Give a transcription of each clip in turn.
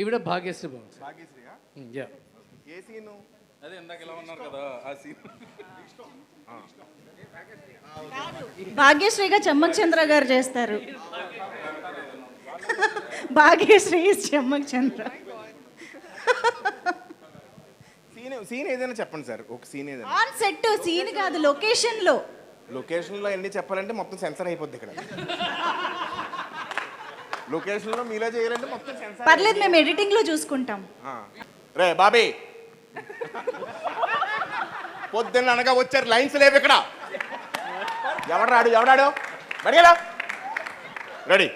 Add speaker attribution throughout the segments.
Speaker 1: ఈవిడ భాగ్యశ్రీ బాగుంది.
Speaker 2: భాగ్యశ్రీయా?
Speaker 1: యా.
Speaker 2: ఏ సీను?
Speaker 3: అదే ఇందాక ఇలా ఉన్నారు కదా ఆ సీన్.
Speaker 4: భాగ్యశ్రీగా చెమ్మక్ చంద్ర గారు చేస్తారు. భాగ్యశ్రీ చెమ్మక్ చంద్ర.
Speaker 2: సీన్ ఏదైనా చెప్పండి సార్, ఒక సీన్ ఏదైనా.
Speaker 4: ఆన్ సెట్ సీన్ కాదు, లొకేషన్ లో.
Speaker 2: లొకేషన్ లో ఎన్ని చెప్పాలంటే మొత్తం సెన్సర్ అయిపోద్ది ఇక్కడ. లొకేషన్ లో మీలో చేయాలంటే మొత్తం సెన్సర్.
Speaker 4: పర్లేదు, మేము ఎడిటింగ్ లో చూసుకుంటాం.
Speaker 2: రే బాబీ, పొద్దున్న అనగా వచ్చారు, లైన్స్ లేవు ఇక్కడ. ఎవడాడు రెడీలా? రెడీ.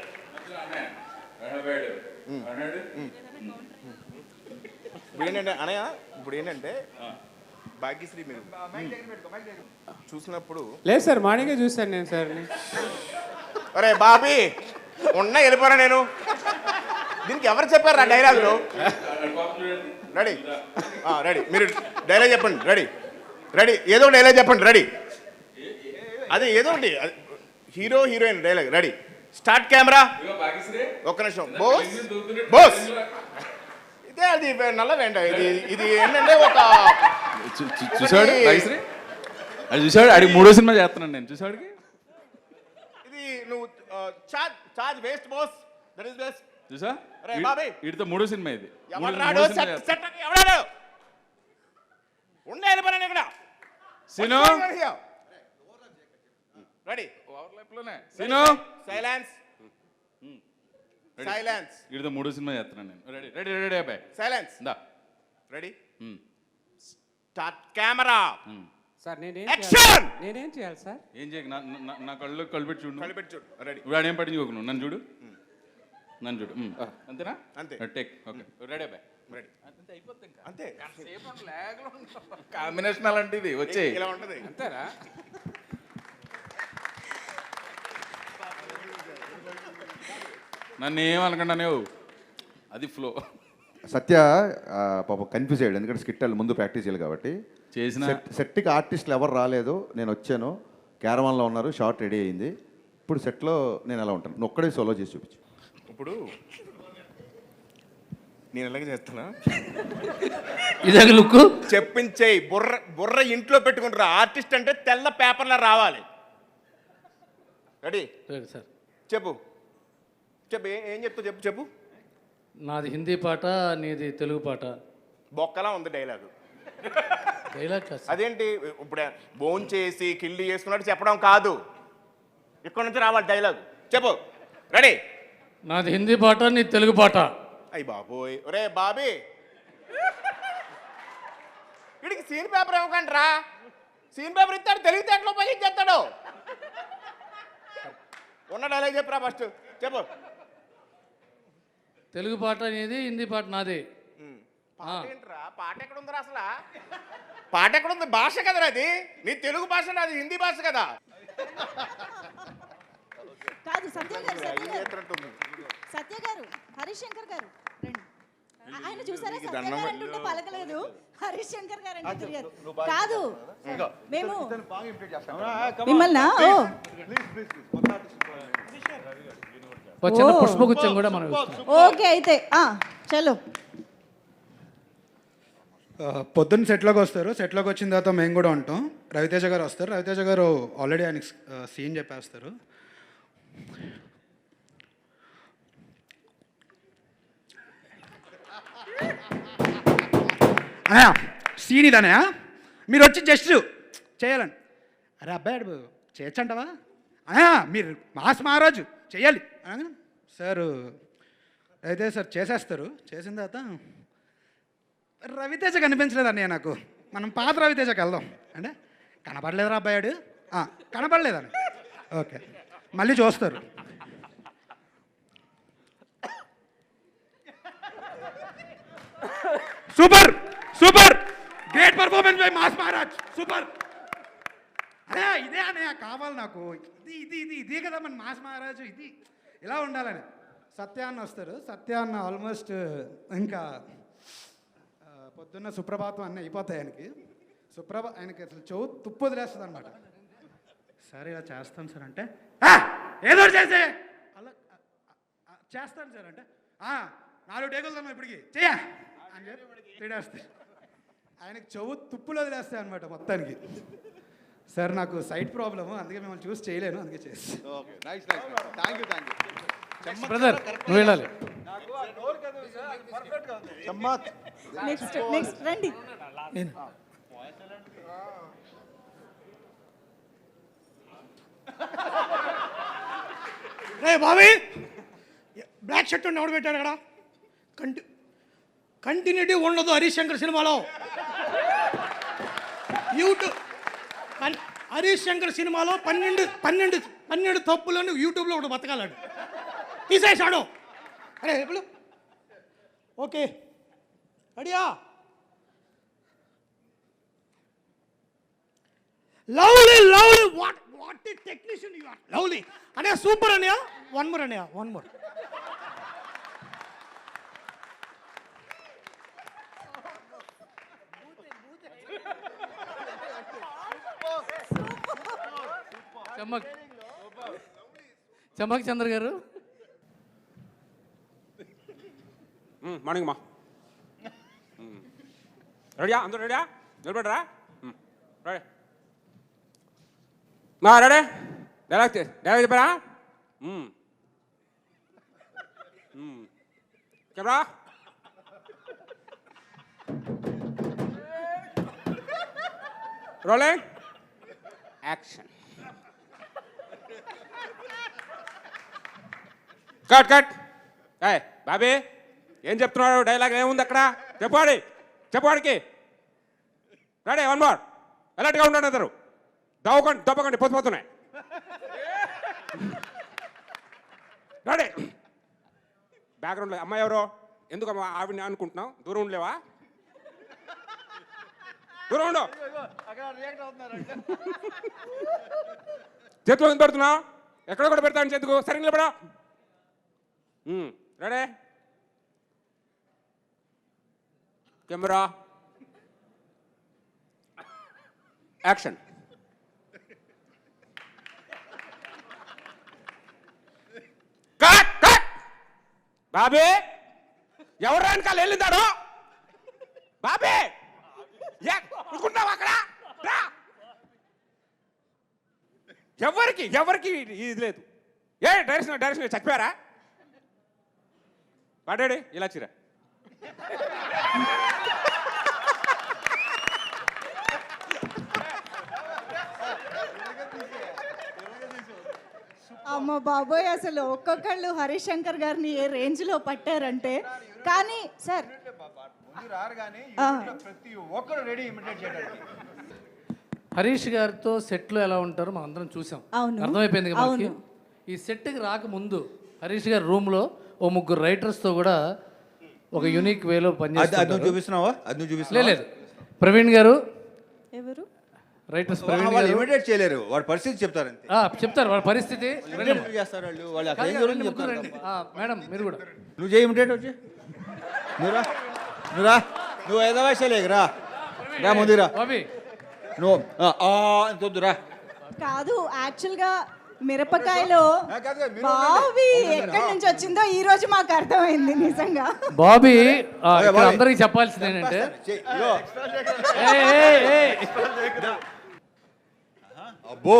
Speaker 2: ఇప్పుడు ఏంటంటే అనయ్య, ఇప్పుడు ఏంటంటే భాగ్యశ్రీ మీరు చూసినప్పుడు.
Speaker 5: లేదు సార్, మార్నింగే చూశాను నేను సార్.
Speaker 2: అరే బాబీ ఉన్నా వెళ్ళిపోరా నేను. దీనికి ఎవరు చెప్పారు ఆ డైలాగులు? రెడీ రెడీ, మీరు డైలాగ్ చెప్పండి. రెడీ ఏదో డైలాగ్ చెప్పండి. రెడీ, అదే ఏదో ఒకటి, hero heroine dialogue. Ready, start camera. ఒక్క నిమిషం. బోస్ ఇదే, అది నల్ల వెంట. ఇది ఏంటంటే ఒక
Speaker 3: చూసాడు భాగ్యశ్రీ, అది చూసాడు. అడిగి 3వ సినిమా చేస్తున్నాను నేను. చూసాడుకి
Speaker 2: ఇది నువ్వు charge waste boss, that is best.
Speaker 3: చూసా వీటితో 3వ సినిమా ఇది.
Speaker 2: ఎవడాడు ఉండే వెళ్ళిపోయాను ఇక్కడ.
Speaker 3: Scene
Speaker 2: ready,
Speaker 3: scene
Speaker 2: silence. Silence.
Speaker 3: వీటితో 3వ సినిమా చేస్తున్నాను నేను. రెడీ అబ్బాయి,
Speaker 2: సైలెన్స్.
Speaker 3: దా.
Speaker 2: Ready, start camera.
Speaker 5: Sir
Speaker 2: action.
Speaker 5: నేనేం చేయాలి సార్?
Speaker 3: ఏం చేయక నా కళ్ళు కలిపెట్టి చూడు.
Speaker 2: రెడీ.
Speaker 3: ఇప్పుడు ఆడేం పట్టించుకోకు నువ్వు. నన్ను చూడు. అంతేనా?
Speaker 2: అంతే.
Speaker 3: టేక్. ఓకే, రెడీ అబ్బాయి.
Speaker 2: రెడీ.
Speaker 3: అంతే అయిపోతుంది ఇంకా.
Speaker 2: అంతే.
Speaker 3: కాంబినేషన్ అలాంటిది వచ్చే
Speaker 2: ఇలా ఉంటది.
Speaker 5: అంతేరా?
Speaker 3: నన్ను ఏమనకుండా నువ్వు, అది ఫ్లో.
Speaker 6: సత్య పాప కన్ఫ్యూజ్ అయ్యాడు, ఎందుకంటే స్కిట్ ముందు ప్రాక్టీస్ చేయాలి కాబట్టి.
Speaker 3: చేసిన
Speaker 6: సెట్కి ఆర్టిస్టులు ఎవరు రాలేదు, నేను వచ్చాను, క్యారవాన్లో ఉన్నారు, షార్ట్ రెడీ అయింది. ఇప్పుడు సెట్లో నేను ఎలా ఉంటాను, నువ్వు ఒక్కడే సోలో చేసి చూపించు.
Speaker 2: ఇప్పుడు నేను ఎలాగ చేస్తున్నా,
Speaker 1: ఇదే లుక్
Speaker 2: చెప్పించేయి. బుర్ర ఇంట్లో పెట్టుకుంటారు. ఆర్టిస్ట్ అంటే తెల్ల పేపర్లో రావాలి. Ready
Speaker 1: sir.
Speaker 2: చెప్పు ఏం చెప్తావు చెప్పు.
Speaker 1: నాది హిందీ పాట, నీది తెలుగు పాట.
Speaker 2: బొక్కలా ఉంది డైలాగు.
Speaker 1: డైలాగ్ కాదు.
Speaker 2: అదేంటి ఇప్పుడు బోన్ చేసి కిల్లి చేసుకున్నట్టు చెప్పడం కాదు, ఇక్కడ నుంచి రావాలి డైలాగు. చెప్పు. రెడీ.
Speaker 1: నాది హిందీ పాట, నీది తెలుగు పాట.
Speaker 2: అయ్యి బాబోయ్, ఒరే బాబీ, వీడికి సీన్ పేపర్ ఇవ్వకండి రా. సీన్ పేపర్ ఇస్తాడు, తెలివితేటలో ఉపయోగించేస్తాడు. ఉన్న డైలాగ్ చెప్పురా ఫస్ట్. చెప్పు.
Speaker 1: తెలుగు పాట నీది, హిందీ పాట నాది.
Speaker 2: పాట ఏంట్రా? పాట ఎక్కడ ఉందిరా అసలు? పాట ఎక్కడ ఉంది? భాష కదరా అది. నీ తెలుగు భాష, నాది హిందీ భాష కదా.
Speaker 4: కాదు సత్య గారు, హరిశంకర్ గారు రండి. ఆయన చూసారా? సత్య గారు అంటుంటే పలకలేదు, హరిశంకర్ గారు అంటే తిరిగారు. కాదు మేము మిమ్మల్ని
Speaker 1: చిన్న పుష్పగుచ్చం కూడా మనం.
Speaker 4: ఓకే అయితే చలో.
Speaker 7: పొద్దున్న సెట్లోకి వస్తారు, సెట్లోకి వచ్చిన తర్వాత మేము కూడా ఉంటాం. రవితేజ గారు వస్తారు, రవితేజ గారు ఆల్రెడీ ఆయనకి సీన్ చెప్పేస్తారు. అన్నయ్య సీన్ ఇదన్నయ్య, మీరు వచ్చి జస్ట్ చేయాలని. అరే అబ్బాయి చేయొచ్చంటవా? మీరు మాస్ మహారాజు చెయ్యాలి సార్. అయితే సార్ చేసేస్తారు. చేసిన తర్వాత రవితేజ కనిపించలేదు అన్నయ్య నాకు. మనం పాత రవితేజకి వెళ్దాం అంటే, కనపడలేదురా అబ్బాయాడు, కనపడలేదని. ఓకే, మళ్ళీ చూస్తారు. Super super, great performance by mass Maharaj, super. అన్నయ్య ఇదే అన్నయ్య కావాలి నాకు. ఇదే కదా మన మాస్ మహారాజు, ఇది ఇలా ఉండాలని. సత్యాన్న వస్తారు. సత్యాన్న ఆల్మోస్ట్ ఇంకా పొద్దున్న సుప్రభాతం అన్నీ అయిపోతాయి ఆయనకి. ఆయనకి అసలు చెవు తుప్పు వదిలేస్తుంది అనమాట. సరే ఇలా చేస్తాను సార్ అంటే, ఏదో చేసే అలా చేస్తాను సార్ అంటే, 4 టేకులు తమ్మ ఇప్పటికి చెయ్య అని చెప్పి తిడేస్తాయి. ఆయనకి చెవు తుప్పులో వదిలేస్తాయి అనమాట మొత్తానికి. సార్ నాకు సైట్ ప్రాబ్లము, అందుకే మిమ్మల్ని చూసి చేయలేను, అందుకే చేసి.
Speaker 1: బ్రదర్ నువ్వు వెళ్ళాలి.
Speaker 4: నెక్స్ట్ రండి.
Speaker 8: రే బాబీ, బ్లాక్ షర్ట్ ఎవడు పెట్టాడు అక్కడ? కంటిన్యూటీ ఉండదు హరీష్ శంకర్ సినిమాలో. యూట్యూబ్ హరీష్ శంకర్ సినిమాలో 12 తప్పులను యూట్యూబ్లో ఒకటి బతకాలాడు, తీసేశాడు. అరే ఇప్పుడు ఓకే రెడీయా? Lovely lovely what technician you are. Lovely అనే సూపర్ అన్నయ్య. వన్ మోర్ అన్నయ్య, వన్ మోర్.
Speaker 1: చమ్మక్ చంద్ర గారు.
Speaker 5: మార్నింగ్ మా రెడీయా? అందరూ రెడీయా? నిలబడరా? రెడీ మా రెడీ? డైలాగ్ చెప్పారా? Camera rolling action. Cut cut. Bobby ఏం చెప్తున్నాడు? డైలాగ్ ఏముంది అక్కడ? చెప్పాడికి. Ready, one more. ఎలర్ట్గా ఉండండి అందరు. దవ్వకండి పొద్దుపోతున్నాయి. రెడీ. బ్యాక్గ్రౌండ్లో అమ్మాయి ఎవరో? ఎందుకు అమ్మా ఆవిడని అనుకుంటున్నావు? దూరం ఉండలేవా? దూరం ఉండు. చేతిలో ఎందుకు పెడుతున్నావు? ఎక్కడ కూడా పెడతాను చేతుకు. సరిగ్గా నిలబడా. Ready, camera action. Cut cut. Bobby ఎవరు వెనకాల వెళ్ళిందాడు? బాబీ అనుకుంటావు అక్కడ? ఎవరికి ఇది లేదు. డైరెక్షన్ చచ్చిపోయారా? వాడాడు ఇలా చిరా.
Speaker 4: అమ్మ బాబోయ్, అసలు ఒక్కొక్కళ్ళు హరీష్ శంకర్ గారిని ఏ రేంజ్లో పట్టారంటే. కానీ సార్
Speaker 2: ప్రతి ఒక్కరు రెడీ ఇమిటేట్ చేయడానికి.
Speaker 1: హరీష్ గారితో సెట్లో ఎలా ఉంటారో మనం అందరం చూసాం,
Speaker 4: అవును.
Speaker 1: అర్థమైపోయింది కదా మనకి.
Speaker 4: అవును.
Speaker 1: ఈ సెట్కి రాకముందు హరీష్ గారి రూమ్లో ఓ 3 రైటర్స్తో కూడా ఒక యూనిక్ వేలో పనిచేస్తారు.
Speaker 6: చూపిస్తున్నావా? అది నువ్వు చూపిస్తున్నా?
Speaker 1: లేదు, ప్రవీణ్ గారు
Speaker 4: ఎవరు?
Speaker 1: రైటర్స్ ప్రవీణ్
Speaker 6: వాళ్ళు
Speaker 1: గారు
Speaker 6: ఇమిటేట్ చేయలేరు, వాడి పరిస్థితి చెప్తారు అంతే.
Speaker 1: చెప్తారు వాళ్ళ పరిస్థితి.
Speaker 6: చేస్తారు వాళ్ళు అక్కడ ఏం
Speaker 1: కాదు,
Speaker 6: గురించి
Speaker 1: రండి,
Speaker 6: చెప్తారు.
Speaker 1: ముగ్గురు రండి. మేడం మీరు కూడా
Speaker 6: నువ్వు చేయి ఇమిటేట్ వచ్చి. నువ్వురా నువ్వు ఎదవాసలేదురా. రా ముందురా
Speaker 1: బాబీ.
Speaker 6: నువ్వు వద్దురా.
Speaker 4: కాదు, యాక్చువల్గా మిరపకాయలో బావి ఎక్కడి నుంచి వచ్చిందో ఈ రోజు మాకు అర్థమైంది నిజంగా.
Speaker 1: బాబీ ఇక్కడ అందరికి చెప్పాల్సింది ఏంటంటే,
Speaker 6: అబ్బో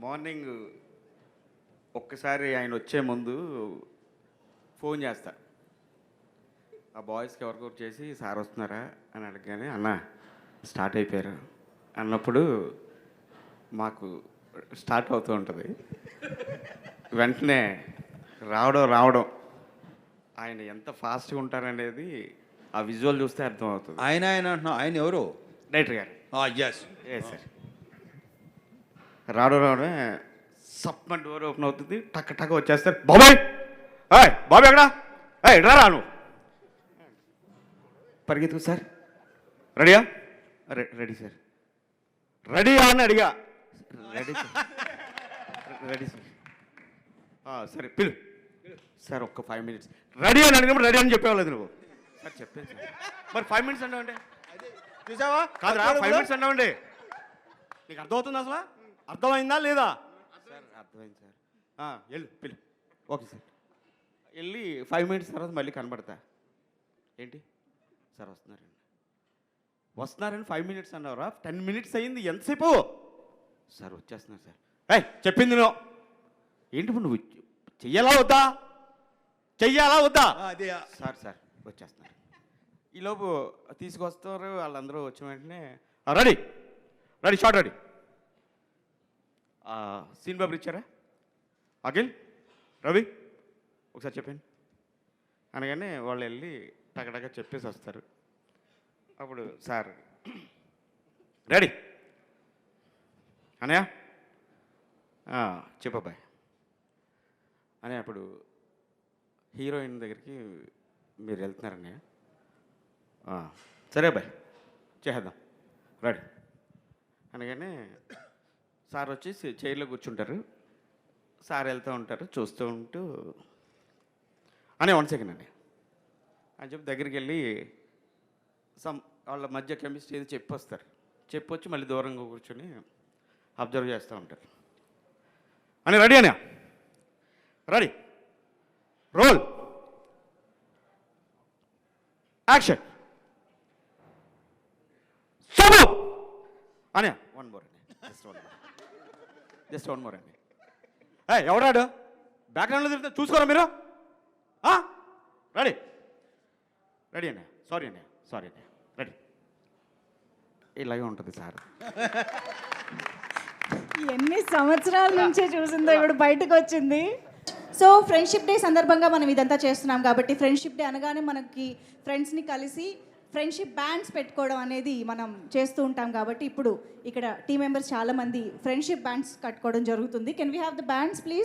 Speaker 2: మార్నింగ్ ఒక్కసారి ఆయన వచ్చే ముందు ఫోన్ చేస్తా. ఆ బాయ్స్కి ఎవరికొకరు చేసి సార్ వస్తున్నారా అని అడగగానే అన్న స్టార్ట్ అయిపోయారు అన్నప్పుడు మాకు స్టార్ట్ అవుతూ ఉంటుంది. వెంటనే రావడం ఆయన ఎంత ఫాస్ట్గా ఉంటారనేది ఆ విజువల్ చూస్తే అర్థమవుతుంది.
Speaker 6: ఆయన అంటున్నావు, ఆయన ఎవరు?
Speaker 2: డైరెక్టర్ గారు.
Speaker 6: ఎస్
Speaker 2: సార్ రావడమే సప్మ డోర్ ఓపెన్ అవుతుంది, టక్క వచ్చేస్తారు. బాబాయ్ బాబాయ్ ఎక్కడా? రాను పరిగెత్తు సార్. రెడీయా? Ready sir. రెడీయా అని అడిగా. Ready sir. Ready sir. సరే పిలు సార్. ఒక్క 5 minutes. రెడీ అని అడిగినప్పుడు రెడీ అని చెప్పేవాళ్ళది నువ్వు. సార్ చెప్పాను సార్. మరి 5 minutes అన్నావండి.
Speaker 6: చూసావా?
Speaker 2: కాదురా 5 minutes అన్నావండి. నీకు అర్థమవుతుంది అసలు? అర్థమైందా లేదా? అర్థమైంది సార్. వెళ్ళు పిలు. Okay sir. వెళ్ళి 5 minutes తర్వాత మళ్ళీ కనబడతా. ఏంటి సార్ వస్తున్నారని 5 minutes అన్నారా? 10 minutes అయింది, ఎంతసేపు? సార్ వచ్చేస్తున్నారు సార్. చెప్పింది నువ్వు ఏంటి ఇప్పుడు నువ్వు చెయ్యాలా వద్దా?
Speaker 7: అదే
Speaker 2: సార్ వచ్చేస్తున్నారు. ఈలోపు తీసుకొస్తారు. వాళ్ళందరూ వచ్చిన వెంటనే ready short ready. Scene paper ఇచ్చారా? అఖిల్, రవి ఒకసారి చెప్పండి అనగానే వాళ్ళు వెళ్ళి టగటగా చెప్పేసి వస్తారు. అప్పుడు సార్ రెడీ అనయా చెప్పబ్బాయి అని. అప్పుడు హీరోయిన్ దగ్గరికి మీరు వెళ్తున్నారన్నయ్య. సరే అబ్బాయి చేద్దాం రెడీ అనగానే సార్ వచ్చి చైర్లో కూర్చుంటారు. సార్ వెళ్తూ ఉంటారు, చూస్తూ ఉంటూ అనే 1 second అని చెప్పి దగ్గరికి వెళ్ళి వాళ్ళ మధ్య కెమిస్ట్రీ ఏది చెప్పొస్తారు. చెప్పొచ్చి మళ్ళీ దూరంగా కూర్చొని అబ్జర్వ్ చేస్తూ ఉంటారు. అని రెడీ అనే రెడీ రోల్ యాక్షన్ శుభు అనే 1 more అండి, జస్ట్ వన్ మోర్ అండి. ఎవడాడు బ్యాక్గ్రౌండ్లో తిరుగుతా చూసుకోరా మీరు? రెడీ అన్నయ్య, సారీ అన్నయ్య రెడీ. ఇలాగే ఉంటుంది సార్.
Speaker 4: ఎన్ని సంవత్సరాల నుంచే చూసిందో ఇప్పుడు బయటకు వచ్చింది. సో ఫ్రెండ్షిప్ డే సందర్భంగా మనం ఇదంతా చేస్తున్నాం కాబట్టి ఫ్రెండ్షిప్ డే అనగానే మనకి ఫ్రెండ్స్ని కలిసి ఫ్రెండ్షిప్ బ్యాండ్స్ పెట్టుకోవడం అనేది మనం చేస్తూ ఉంటాం. కాబట్టి ఇప్పుడు ఇక్కడ టీం మెంబర్స్ చాలామంది ఫ్రెండ్షిప్ బ్యాండ్స్ కట్టుకోవడం జరుగుతుంది. Can we have the bands please?